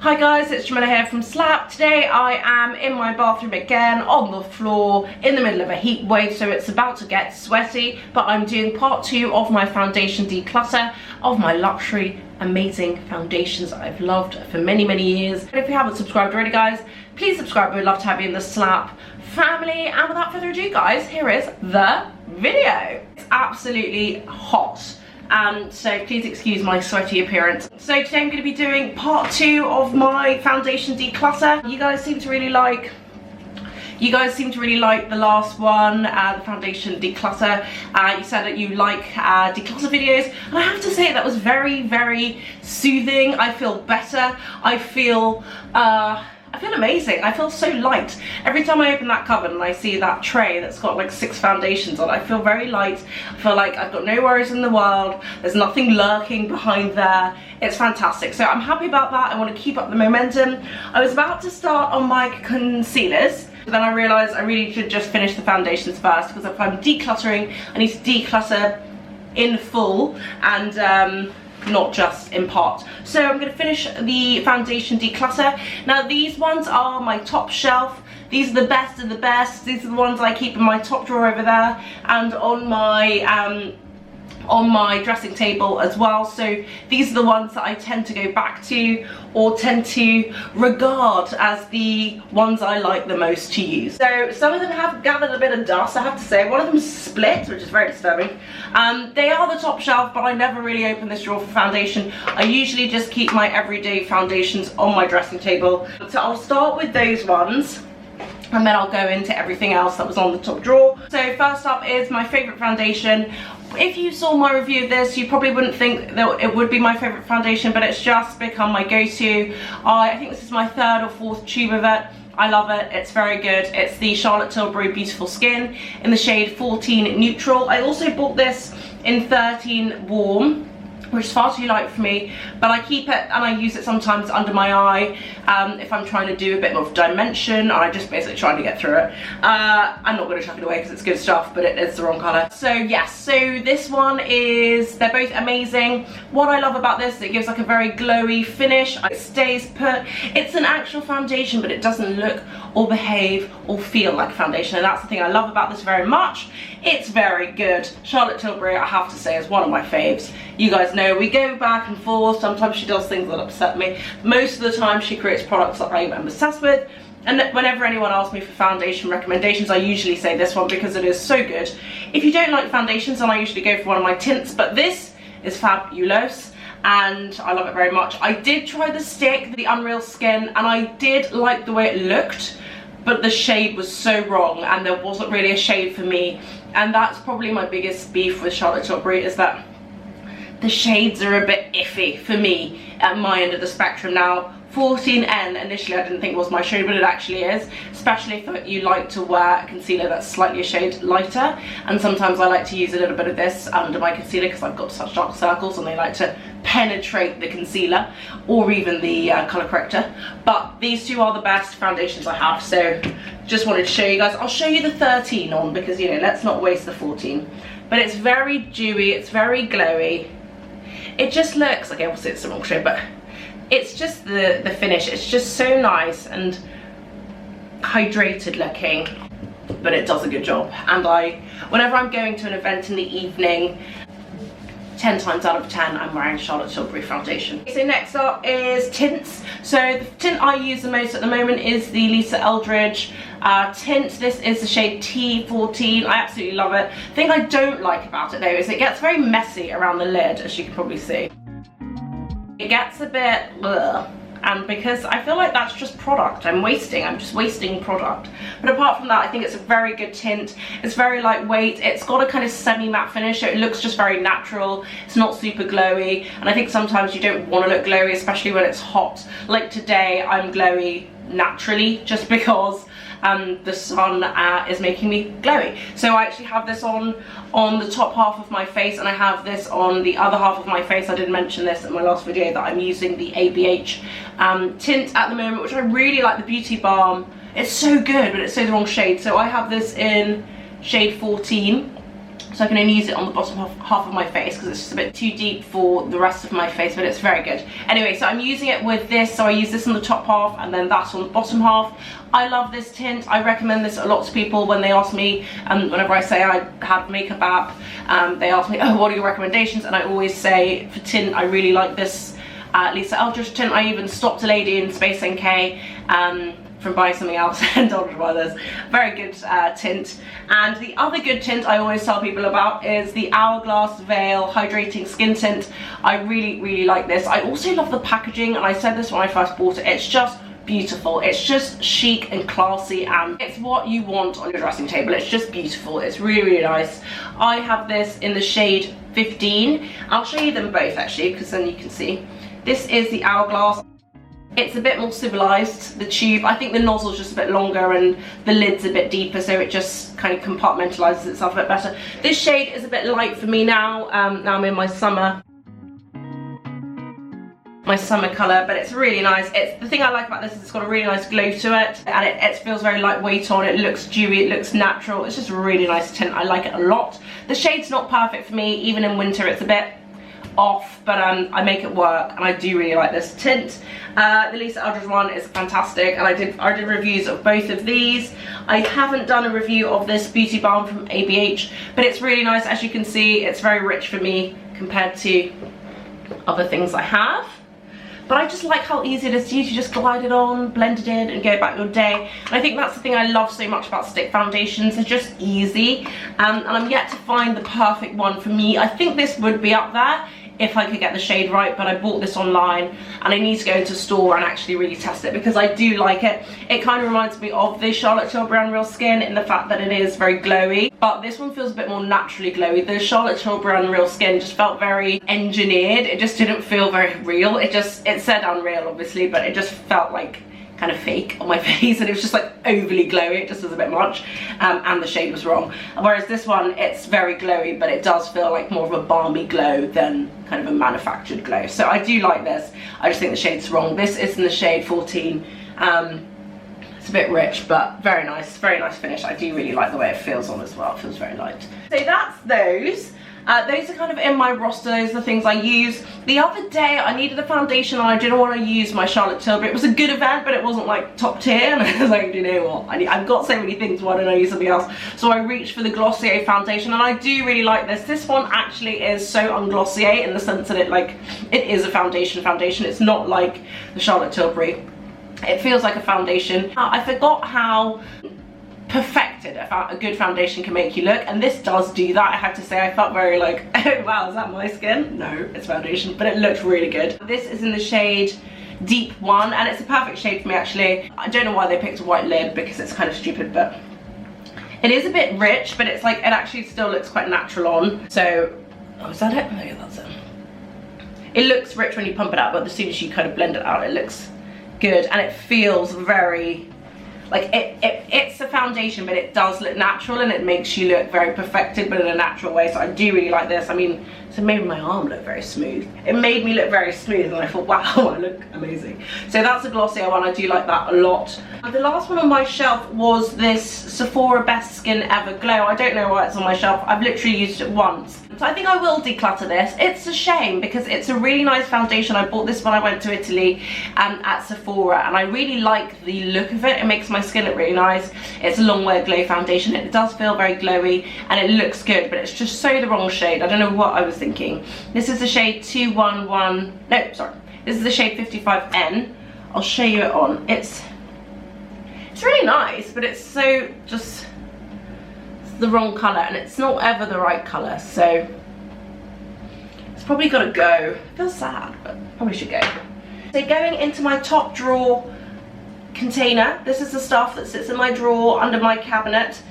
Hi guys, it's Jamila here from Slap. Today I am in my bathroom again, on the floor, in the middle of a heat wave, so it's about to get sweaty, but I'm doing part 2 of my foundation declutter of my luxury, amazing foundations that I've loved for many, many years. And if you haven't subscribed already guys, please subscribe. We'd love to have you in the Slap family. And without further ado guys, here is the video. It's absolutely hot. So please excuse my sweaty appearance. So today I'm going to be doing part 2 of my foundation declutter. You guys seem to really like the last one, the foundation declutter. You said that you like declutter videos, and I have to say that was very, very soothing. I feel better. I feel amazing. I feel so light. Every time I open that cupboard and I see that tray that's got like 6 foundations on, I feel very light. I feel like I've got no worries in the world. There's nothing lurking behind there. It's fantastic. So I'm happy about that. I want to keep up the momentum. I was about to start on my concealers, but then I realised I really should just finish the foundations first, because if I'm decluttering, I need to declutter in full and not just in part. So I'm going to finish the foundation declutter. Now these ones are my top shelf. These are the best of the best. These are the ones I keep in my top drawer over there and on my dressing table as well. So these are the ones that I tend to go back to, or tend to regard as the ones I like the most to use. So some of them have gathered a bit of dust, I have to say. One of them's split, which is very disturbing. They are the top shelf, but I never really open this drawer for foundation. I usually just keep my everyday foundations on my dressing table. So I'll start with those ones, and then I'll go into everything else that was on the top drawer. So first up is my favourite foundation. If you saw my review of this, you probably wouldn't think that it would be my favourite foundation, but it's just become my go-to. I think this is my 3rd or 4th tube of it. I love it, it's very good. It's the Charlotte Tilbury Beautiful Skin in the shade 14 Neutral. I also bought this in 13 Warm, which is far too light for me, but I keep it and I use it sometimes under my eye if I'm trying to do a bit of dimension, and I'm just basically trying to get through it. I'm not going to chuck it away because it's good stuff, but it is the wrong colour. So yes, so this one is, they're both amazing. What I love about this, it gives like a very glowy finish. It stays put. It's an actual foundation, but it doesn't look or behave or feel like a foundation, and that's the thing I love about this very much. It's very good. Charlotte Tilbury, I have to say, is one of my faves. You guys know we go back and forth. Sometimes she does things that upset me. Most of the time she creates products that I am obsessed with, and whenever anyone asks me for foundation recommendations, I usually say this one because it is so good. If you don't like foundations, then I usually go for one of my tints, but this is fabulous and I love it very much. I did try the stick, the Unreal Skin, and I did like the way it looked, but the shade was so wrong and there wasn't really a shade for me, and that's probably my biggest beef with Charlotte Tilbury, is that the shades are a bit iffy for me at my end of the spectrum. Now 14N initially I didn't think was my shade, but it actually is, especially if you like to wear a concealer that's slightly a shade lighter, and sometimes I like to use a little bit of this under my concealer because I've got such dark circles and they like to penetrate the concealer or even the colour corrector. But these two are the best foundations I have, so just wanted to show you guys. I'll show you the 13 on because, you know, let's not waste the 14. But it's very dewy, it's very glowy. It just looks, okay, obviously it's the wrong shade, but it's just the finish. It's just so nice and hydrated looking, but it does a good job. And whenever I'm going to an event in the evening, 10 times out of 10 I'm wearing Charlotte Tilbury foundation. So next up is tints. So the tint I use the most at the moment is the Eldridge tint. This is the shade T14. I absolutely love it. The thing I don't like about it though is it gets very messy around the lid, as you can probably see. It gets a bit ugh, and because I feel like that's just product I'm just wasting product. But apart from that, I think it's a very good tint. It's very lightweight. It's got a kind of semi-matte finish, so it looks just very natural. It's not super glowy, and I think sometimes you don't want to look glowy, especially when it's hot. Like today, I'm glowy naturally just because the sun is making me glowy. So I actually have this on the top half of my face, and I have this on the other half of my face. I did mention this in my last video that I'm using the ABH tint at the moment, which I really like, the Beauty Balm. It's so good, but it's so the wrong shade. So I have this in shade 14. so I can only use it on the bottom half of my face because it's just a bit too deep for the rest of my face, but it's very good. Anyway, so I'm using it with this, so I use this on the top half and then that on the bottom half. I love this tint. I recommend this a lot to people when they ask me, whenever I say I have makeup app, they ask me, oh, what are your recommendations? And I always say, for tint, I really like this Lisa Eldridge tint. I even stopped a lady in Space NK from buying something else and told her to buy this. Very good tint. And the other good tint I always tell people about is the Hourglass Veil Hydrating Skin Tint. I really like this. I also love the packaging, and I said this when I first bought it. It's just beautiful. It's just chic and classy, and it's what you want on your dressing table. It's just beautiful. It's really nice. I have this in the shade 15. I'll show you them both actually, because then you can see. This is the Hourglass. It's a bit more civilized, the tube. I think the nozzle's just a bit longer and the lid's a bit deeper, so it just kind of compartmentalizes itself a bit better. This shade is a bit light for me now. Now I'm in my summer color, but it's really nice. It's the thing I like about this is it's got a really nice glow to it, and it feels very lightweight on. It looks dewy, it looks natural. It's just a really nice tint. I like it a lot. The shade's not perfect for me. Even in winter it's a bit off, but I make it work, and I do really like this tint. The Lisa Eldridge one is fantastic, and I did reviews of both of these. I haven't done a review of this beauty balm from ABH, but it's really nice. As you can see, it's very rich for me compared to other things I have. But I just like how easy it is to use. You just glide it on, blend it in, and go about your day. And I think that's the thing I love so much about stick foundations. They're just easy, and I'm yet to find the perfect one for me. I think this would be up there if I could get the shade right, but I bought this online and I need to go into store and actually really test it because I do like it. It kind of reminds me of the Charlotte Tilbury Real Skin in the fact that it is very glowy, but this one feels a bit more naturally glowy. The Charlotte Tilbury Real Skin just felt very engineered. It just didn't feel very real. It said Unreal obviously, but it just felt like kind of fake on my face, and it was just like overly glowy. It just was a bit much, and the shade was wrong. Whereas this one, it's very glowy, but it does feel like more of a balmy glow than kind of a manufactured glow. So I do like this. I just think the shade's wrong. This is in the shade 14. It's a bit rich, but very nice finish. I do really like the way it feels on as well. It feels very light. So that's those. Those are kind of in my roster. Those are the things I use. The other day I needed a foundation and I didn't want to use my Charlotte Tilbury. It was a good event, but it wasn't like top tier, and I was like, do you know what, I've got so many things, why don't I use something else? So I reached for the Glossier foundation, and I do really like this. This one actually is so un-Glossier in the sense that it is a foundation. It's not like the Charlotte Tilbury. It feels like a foundation. I forgot how perfected a good foundation can make you look, and this does do that. I have to say, I felt very like, oh wow, is that my skin? No, it's foundation, but it looked really good. This is in the shade Deep 1, and it's a perfect shade for me actually. I don't know why they picked a white lid because it's kind of stupid, but it is a bit rich, but it's like, it actually still looks quite natural on. So, oh, is that it? Oh yeah, that's it. It looks rich when you pump it out, but as soon as you kind of blend it out, it looks good, and it feels very like it's a foundation, but it does look natural, and it makes you look very perfected, but in a natural way. So I do really like this. I mean, so it made my arm look very smooth. It made me look very smooth, and I thought, wow, I look amazing. So that's a Glossier one. I do like that a lot. And the last one on my shelf was this Sephora Best Skin Ever Glow. I don't know why it's on my shelf. I've literally used it once. So I think I will declutter this. It's a shame because it's a really nice foundation. I bought this when I went to Italy at Sephora, and I really like the look of it. It makes my skin look really nice. It's a long wear glow foundation. It does feel very glowy and it looks good, but it's just so the wrong shade. I don't know what I was thinking. This is the shade 211, no, sorry. This is the shade 55N. I'll show you it on. It's really nice, but it's so just the wrong colour, and it's not ever the right colour, so it's probably got to go. It feels sad, but probably should go. So going into my top drawer container, this is the stuff that sits in my drawer under my cabinet,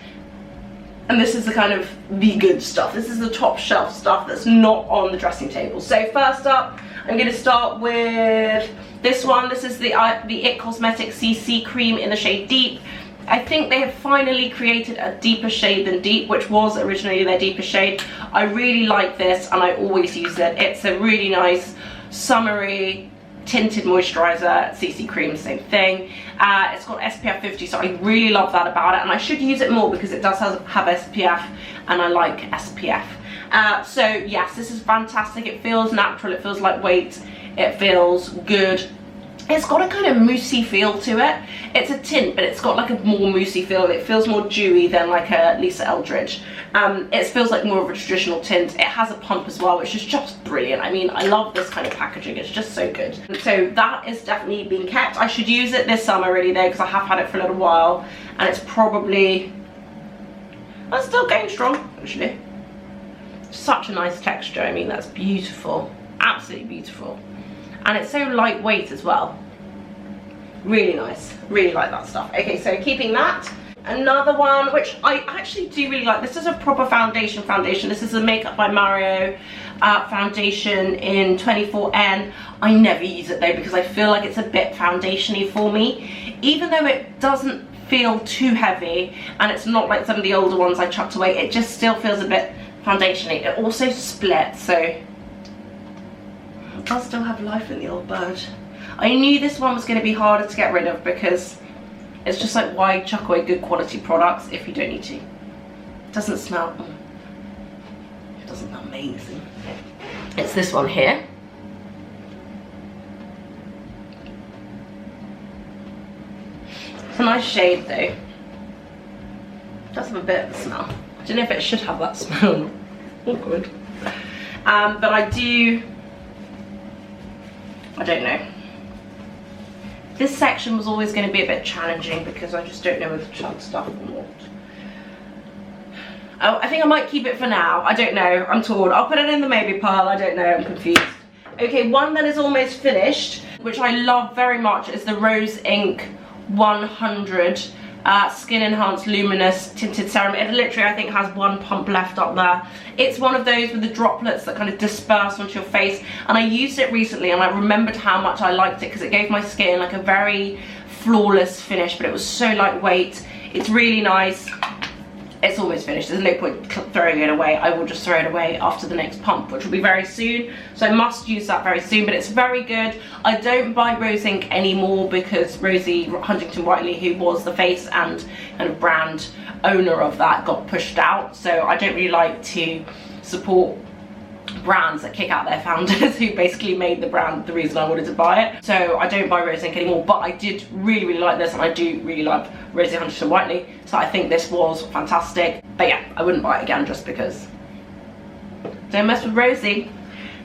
and this is the kind of the good stuff. This is the top shelf stuff that's not on the dressing table. So first up, I'm going to start with this one. This is the IT Cosmetics CC cream in the shade Deep. I think they have finally created a deeper shade than Deep, which was originally their deepest shade. I really like this, and I always use it. It's a really nice summery tinted moisturizer, CC cream, same thing. It's got SPF 50, so I really love that about it, and I should use it more because it does have SPF, and I like SPF. So yes, this is fantastic. It feels natural, it feels lightweight, it feels good. It's got a kind of moussey feel to it. It's a tint, but it's got like a more moussey feel. It feels more dewy than like a Lisa Eldridge. It feels like more of a traditional tint. It has a pump as well, which is just brilliant. I mean, I love this kind of packaging. It's just so good. So that is definitely being kept. I should use it this summer really though, because I have had it for a little while, and it's probably, well, it's still going strong actually. Such a nice texture. I mean, that's beautiful, absolutely beautiful. And it's so lightweight as well. Really nice, really like that stuff. Okay, so keeping that. Another one, which I actually do really like. This is a proper foundation. This is a Makeup by Mario foundation in 24N. I never use it though, because I feel like it's a bit foundation-y for me. Even though it doesn't feel too heavy, and it's not like some of the older ones I chucked away, it just still feels a bit foundation-y. It also splits, so I'll still have life in the old bird. I knew this one was going to be harder to get rid of, because it's just like, why chuck away good quality products if you don't need to? It doesn't smell, it doesn't smell amazing. It's this one here. It's a nice shade though. It does have a bit of a smell. I don't know if it should have that smell. Awkward. But I don't know. This section was always going to be a bit challenging because I just don't know whether to chuck stuff or not. Oh, I think I might keep it for now. I don't know. I'm torn. I'll put it in the maybe pile. I don't know. I'm confused. Okay, one that is almost finished, which I love very much, is the Rose Inc 100 Skin Enhanced Luminous Tinted Serum. It literally, I think, has one pump left up there. It's one of those with the droplets that kind of disperse onto your face, and I used it recently and I remembered how much I liked it because it gave my skin like a very flawless finish, but it was so lightweight. It's really nice. It's almost finished. There's no point throwing it away. I will just throw it away after the next pump, which will be very soon. So I must use that very soon, but it's very good. I don't buy Rose Inc anymore because Rosie Huntington Whiteley, who was the face and kind of brand owner of that, got pushed out. So I don't really like to support brands that kick out their founders who basically made the brand the reason I wanted to buy it. So I don't buy Rose Inc anymore, but I did really like this, and I do really love Rosie Huntington Whiteley, so I think this was fantastic. But yeah, I wouldn't buy it again just because. Don't mess with Rosie.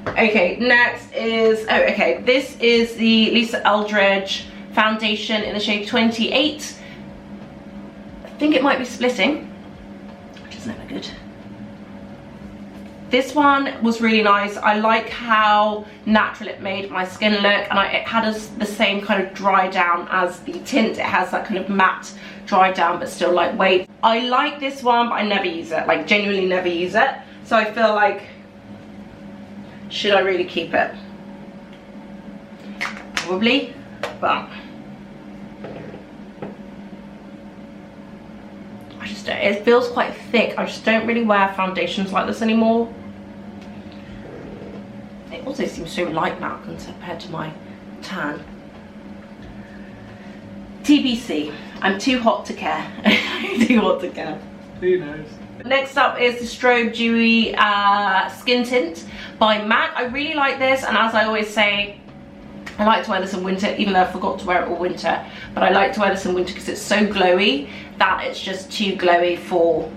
Okay, next is, oh okay, this is the Lisa Eldridge foundation in the shade 28. I think it might be splitting, which is never good. This one was really nice. I like how natural it made my skin look, and it had the same kind of dry down as the tint. It has that kind of matte dry down but still lightweight. I like this one, but I never use it, like genuinely never use it. So I feel like, should I really keep it? Probably, but I just don't, it feels quite thick. I just don't really wear foundations like this anymore. It also seems so light now compared to my tan. TBC, I'm too hot to care. Too hot to care. Who knows? Next up is the Strobe Dewy Skin Tint by MAC. I really like this, and as I always say, I like to wear this in winter, even though I forgot to wear it all winter. But I like to wear this in winter because it's so glowy that it's just too glowy for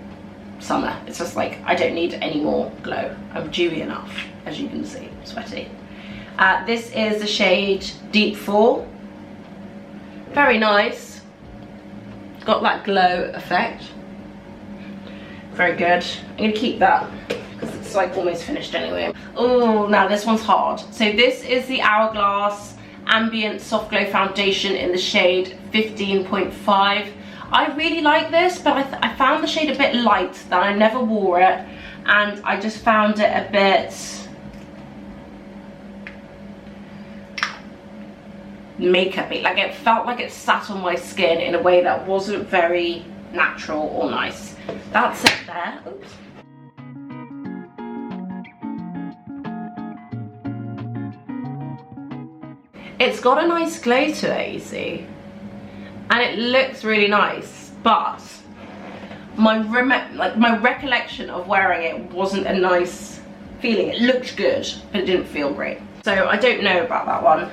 summer. It's just like, I don't need any more glow. I'm dewy enough, as you can see, sweaty. This is the shade Deep 4. Very nice. Got that glow effect. Very good. I'm gonna keep that because it's like almost finished anyway. Oh, now this one's hard. So this is the Hourglass Ambient Soft Glow Foundation in the shade 15.5. I really like this, but I found the shade a bit light, that I never wore it, and I just found it a bit makeup-y. Like, it felt like it sat on my skin in a way that wasn't very natural or nice. That's it there. Oops. It's got a nice glow to it, you see, and it looks really nice, but my recollection of wearing it wasn't a nice feeling. It looked good, but it didn't feel great. So I don't know about that one.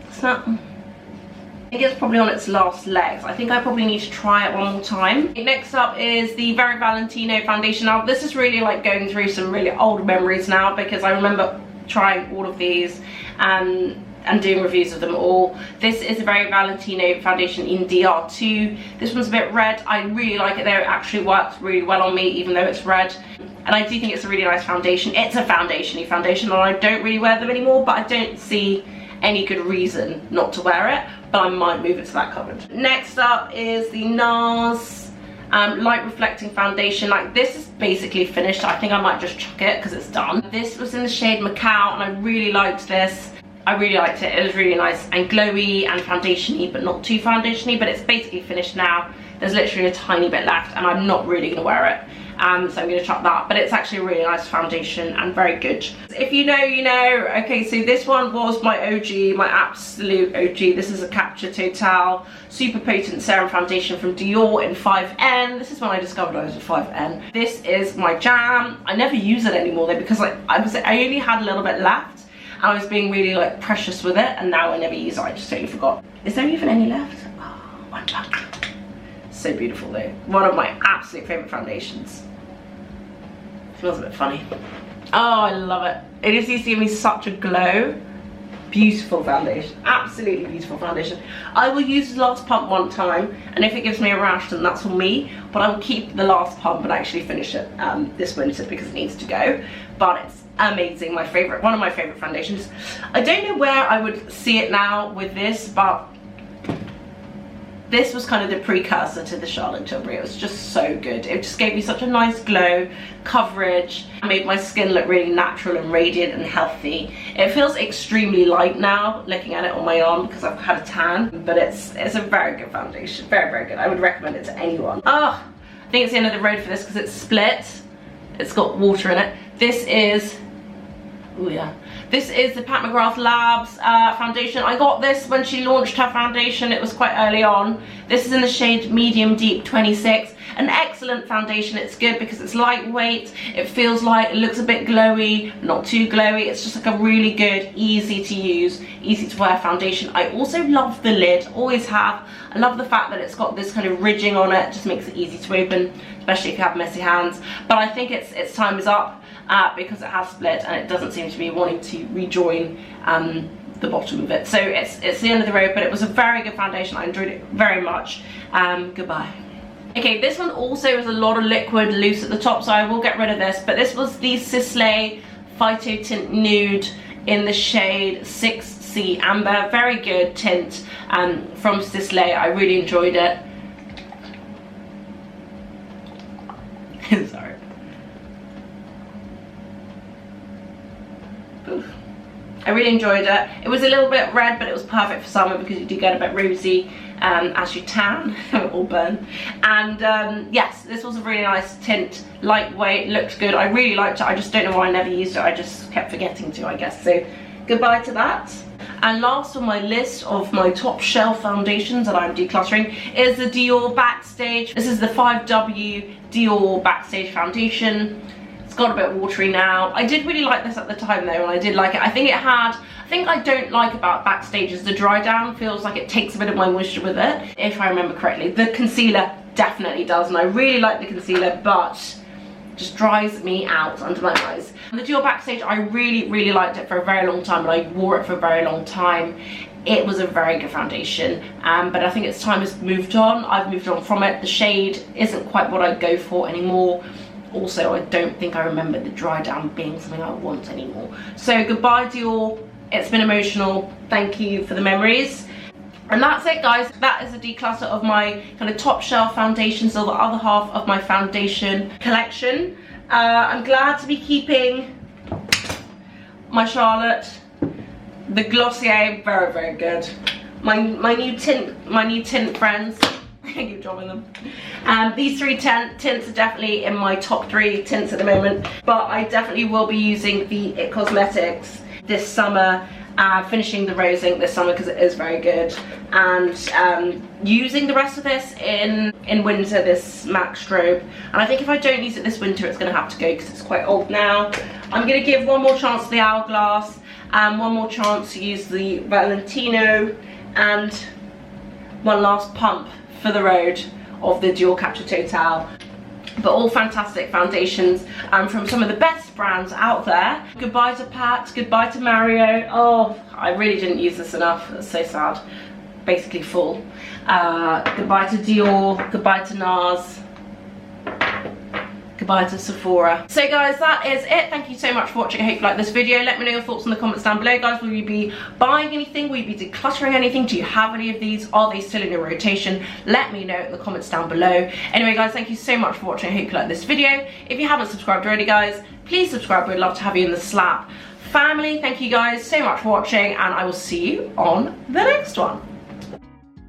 It's not, I think it's probably on its last legs. I think I probably need to try it one more time. Next up is the Very Valentino foundation. Now this is really like going through some really old memories now, because I remember trying all of these and doing reviews of them all. This is a Very Valentino foundation in DR2. This one's a bit red. I really like it though. It actually works really well on me, even though it's red. And I do think it's a really nice foundation. It's a foundation-y foundation, and I don't really wear them anymore, but I don't see any good reason not to wear it, but I might move it to that cupboard. Next up is the Nars light reflecting foundation. Like, this is basically finished. I think I might just chuck it because it's done. This was in the shade Macau, and I really liked this. I really liked it. It was really nice and glowy and foundation-y, but not too foundation-y, but it's basically finished now. There's literally a tiny bit left, and I'm not really gonna wear it. So I'm going to chuck that, but it's actually a really nice foundation and very good. If you know, you know. Okay, so this one was my OG, my absolute OG. This is a Capture Total Super Potent Serum Foundation from Dior in 5N. This is when I discovered I was a 5N. This is my jam. I never use it anymore though, because I only had a little bit left, and I was being really like precious with it, and now I never use it. I just totally forgot. Is there even any left? Oh, one left. So beautiful though. One of my absolute favorite foundations. Smells a bit funny. Oh, I love it. It just used to give me such a glow. Beautiful foundation. Absolutely beautiful foundation. I will use the last pump one time, and if it gives me a rash, then that's on me, but I will keep the last pump and actually finish it this winter because it needs to go. But it's amazing. My favorite, one of my favorite foundations. I don't know where I would see it now with this, but this was kind of the precursor to the Charlotte Tilbury. It was just so good. It just gave me such a nice glow, coverage, made my skin look really natural and radiant and healthy. It feels extremely light now, looking at it on my arm, because I've had a tan, but it's a very good foundation. Very, very good. I would recommend it to anyone. Oh, I think it's the end of the road for this because it's split. It's got water in it. This is, oh yeah. This is the Pat McGrath Labs foundation. I got this when she launched her foundation. It was quite early on. This is in the shade Medium Deep 26. An excellent foundation. It's good because it's lightweight. It feels light. It looks a bit glowy, not too glowy. It's just like a really good, easy to use, easy to wear foundation. I also love the lid, always have. I love the fact that it's got this kind of ridging on it. Just makes it easy to open, especially if you have messy hands. But I think its time is up. Because it has split and it doesn't seem to be wanting to rejoin the bottom of it. So it's the end of the road, but it was a very good foundation. I enjoyed it very much. Goodbye. Okay, this one also has a lot of liquid loose at the top, so I will get rid of this. But this was the Sisley Phyto Tint Nude in the shade 6C Amber. Very good tint from Sisley. I really enjoyed it. Sorry. I really enjoyed it. It was a little bit red, but it was perfect for summer because you do get a bit rosy as you tan or burn. And yes, this was a really nice tint, lightweight, looked good. I really liked it. I just don't know why I never used it. I just kept forgetting to, I guess. So goodbye to that. And last on my list of my top shelf foundations that I'm decluttering is the Dior Backstage. This is the 5W Dior Backstage foundation. Got a bit watery now. I did really like this at the time though, and I did like it. I think I don't like about Backstage is the dry down feels like it takes a bit of my moisture with it, if I remember correctly. The concealer definitely does, and I really like the concealer, but just dries me out under my eyes. And the Dior Backstage, I really liked it for a very long time, and I wore it for a very long time. It was a very good foundation, but I think its time has moved on. I've moved on from it. The shade isn't quite what I go for anymore. Also, I don't think I remember the dry down being something I want anymore. So goodbye Dior, it's been emotional. Thank you for the memories. And that's it guys, that is a declutter of my kind of top shelf foundations, or the other half of my foundation collection. I'm glad to be keeping my Charlotte, the Glossier, very good. My new tint friends. I keep dropping them. These three tints are definitely in my top 3 tints at the moment, but I definitely will be using the It Cosmetics this summer finishing the rose ink this summer because it is very good, and using the rest of this in winter, this MAC strobe. And I think if I don't use it this winter, it's going to have to go because it's quite old now. I'm going to give one more chance to the Hourglass, and one more chance to use the Valentino, and one last pump for the road of the Dual Capture Total. But all fantastic foundations from some of the best brands out there. Goodbye to Pat, goodbye to Mario. Oh, I really didn't use this enough, that's so sad. Basically full. Goodbye to Dior, goodbye to Nars, goodbye to Sephora. So guys, that is it. Thank you so much for watching. I hope you like this video. Let me know your thoughts in the comments down below, guys. Will you be buying anything? Will you be decluttering anything? Do you have any of these? Are they still in your rotation? Let me know in the comments down below. Anyway guys, thank you so much for watching. I hope you like this video. If you haven't subscribed already, guys, please subscribe. We'd love to have you in the Slap family. Thank you guys so much for watching, and I will see you on the next one.